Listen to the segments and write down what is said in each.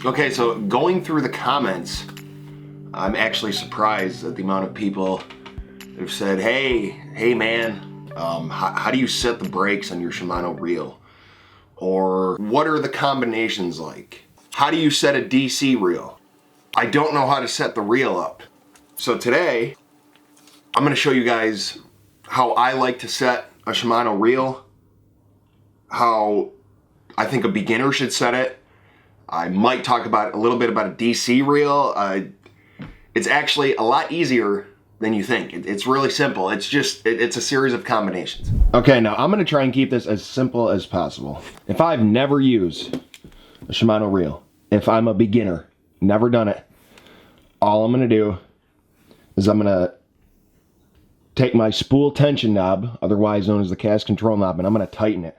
Okay, so going through the comments, I'm actually surprised at the amount of people that have said, hey man, how do you set the brakes on your Shimano reel? Or what are the combinations like? How do you set a DC reel? I don't know how to set the reel up. So today, I'm gonna show you guys how I like to set a Shimano reel, how I think a beginner should set it. I might talk about a little bit about a DC reel. It's actually a lot easier than you think. It's really simple. It's just, it's a series of combinations. Okay, now I'm gonna try and keep this as simple as possible. If I've never used a Shimano reel, if I'm a beginner, never done it, all I'm gonna do is I'm gonna take my spool tension knob, otherwise known as the cast control knob, and I'm gonna tighten it.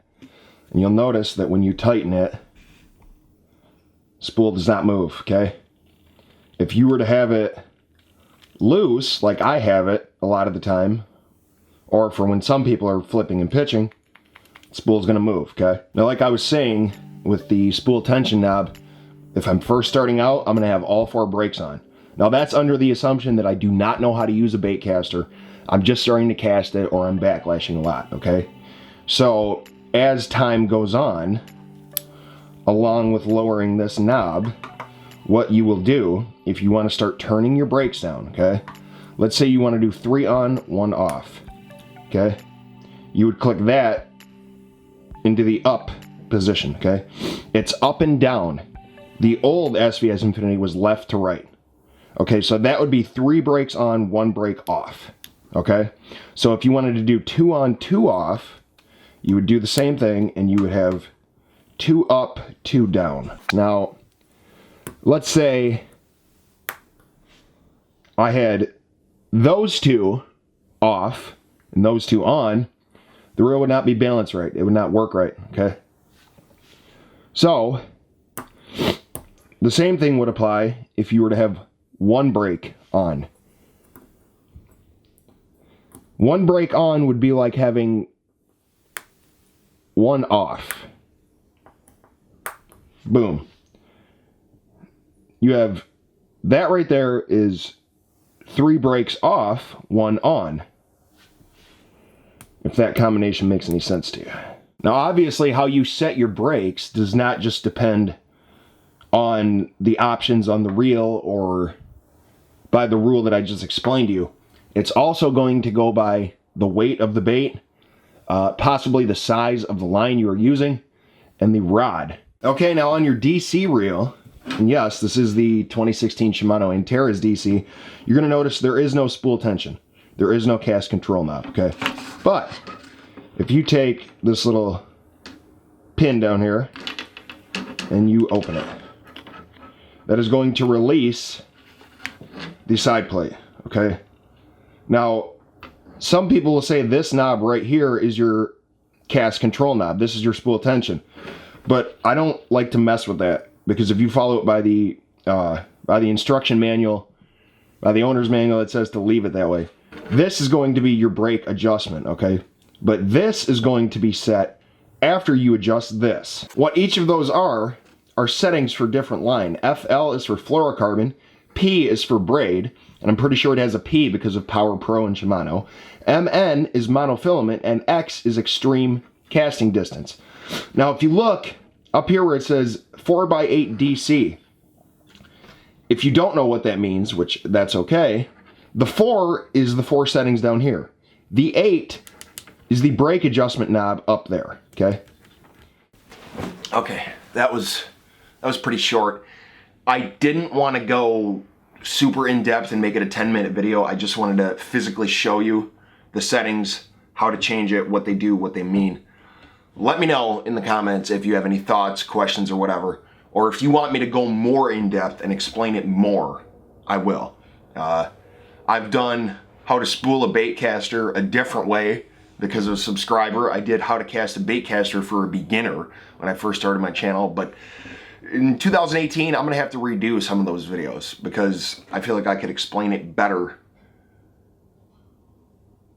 And you'll notice that when you tighten it, spool does not move, okay? If you were to have it loose, like I have it a lot of the time, or for when some people are flipping and pitching, spool's gonna move, okay? Now, like I was saying with the spool tension knob, if I'm first starting out, I'm gonna have all 4 brakes on. Now that's under the assumption that I do not know how to use a bait caster. I'm just starting to cast it, or I'm backlashing a lot, okay? So as time goes on, along with lowering this knob, what you will do, if you want to start turning your brakes down, okay? Let's say you want to do 3 on, 1 off, okay? You would click that into the up position, okay? It's up and down. The old SVS Infinity was left to right. Okay, so that would be 3 brakes on, 1 brake off, okay? So if you wanted to do 2 on, 2 off, you would do the same thing, and you would have 2 up, 2 down. Now, let's say I had those 2 off and those 2 on, the reel would not be balanced right. It would not work right, okay? So, the same thing would apply if you were to have 1 brake on. 1 brake on would be like having 1 off. Boom. You have that right there is 3 brakes off, 1 on. If that combination makes any sense to you. Now, obviously, how you set your brakes does not just depend on the options on the reel or by the rule that I just explained to you. It's also going to go by the weight of the bait, possibly the size of the line you are using, and the rod. Okay, now on your DC reel, and yes, this is the 2016 Shimano Antares DC, you're going to notice there is no spool tension. There is no cast control knob, okay? But if you take this little pin down here and you open it, that is going to release the side plate, okay? Now, some people will say this knob right here is your cast control knob. This is your spool tension. But I don't like to mess with that, because if you follow it by the instruction manual, by the owner's manual, it says to leave it that way. This is going to be your brake adjustment, okay? But this is going to be set after you adjust this. What each of those are settings for different line. FL is for fluorocarbon, P is for braid, and I'm pretty sure it has a P because of Power Pro and Shimano. MN is monofilament, and X is extreme casting distance. Now, if you look up here where it says 4x8 DC, if you don't know what that means, which that's okay, the 4 is the 4 settings down here. The 8 is the brake adjustment knob up there, okay? Okay, that was pretty short. I didn't want to go super in-depth and make it a 10-minute video. I just wanted to physically show you the settings, how to change it, what they do, what they mean. Let me know in the comments if you have any thoughts, questions, or whatever. Or if you want me to go more in-depth and explain it more, I will. I've done how to spool a bait caster a different way because of a subscriber. I did how to cast a bait caster for a beginner when I first started my channel, but in 2018, I'm gonna have to redo some of those videos because I feel like I could explain it better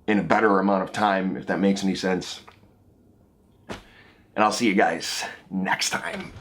in a better amount of time, if that makes any sense. And I'll see you guys next time.